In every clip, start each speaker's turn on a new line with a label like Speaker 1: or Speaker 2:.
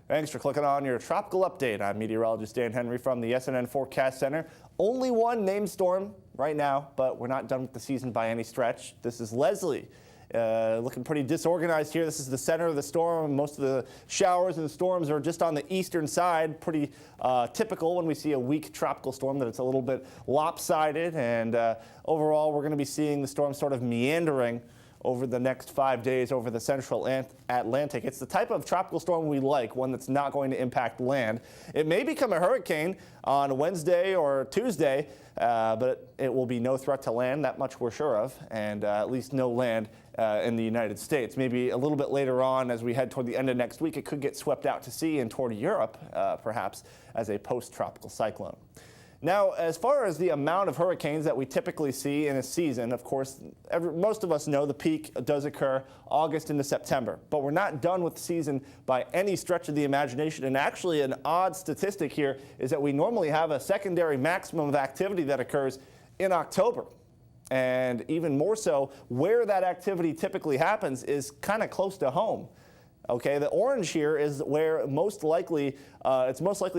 Speaker 1: Thanks for clicking on your tropical update. I'm meteorologist Dan Henry from the SNN Forecast Center. Only one named storm right now, but we're not done with the season by any stretch. This is Leslie. Looking pretty disorganized here. This is the center of the storm. Most of the showers and the storms are just on the eastern side. Pretty typical when we see a weak tropical storm that it's a little bit lopsided. And overall, we're going to be seeing the storm sort of meandering over the next 5 days over the central Atlantic. It's the type of tropical storm we like, one that's not going to impact land. It may become a hurricane on Wednesday or Tuesday, but it will be no threat to land, that much we're sure of, and at least no land in the United States. Maybe a little bit later on, as we head toward the end of next week, it could get swept out to sea and toward Europe, perhaps, as a post-tropical cyclone. Now, as far as the amount of hurricanes that we typically see in a season, of course, most of us know the peak does occur August into September, but we're not done with the season by any stretch of the imagination. And actually, an odd statistic here is that we normally have a secondary maximum of activity that occurs in October. And even more so, where that activity typically happens is kind of close to home. Okay, the orange here is where it's most likely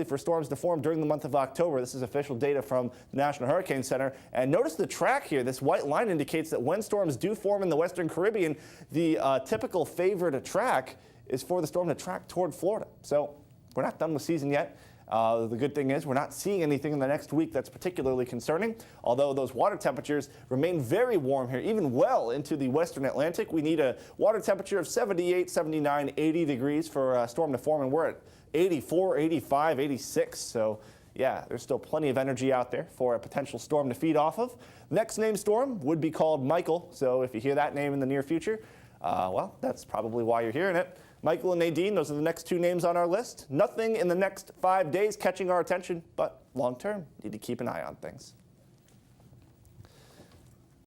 Speaker 1: for storms to form during the month of October. This is official data from the National Hurricane Center. And notice the track here. This white line indicates that when storms do form in the Western Caribbean, the typical favored track is for the storm to track toward Florida. So we're not done with season yet. The good thing is we're not seeing anything in the next week that's particularly concerning, although those water temperatures remain very warm here, even well into the western Atlantic. We need a water temperature of 78, 79, 80 degrees for a storm to form, and we're at 84, 85, 86. So, yeah, there's still plenty of energy out there for a potential storm to feed off of. Next named storm would be called Michael, so if you hear that name in the near future, well, that's probably why you're hearing it. Michael and Nadine, those are the next two names on our list. Nothing in the next 5 days catching our attention, but long term, need to keep an eye on things.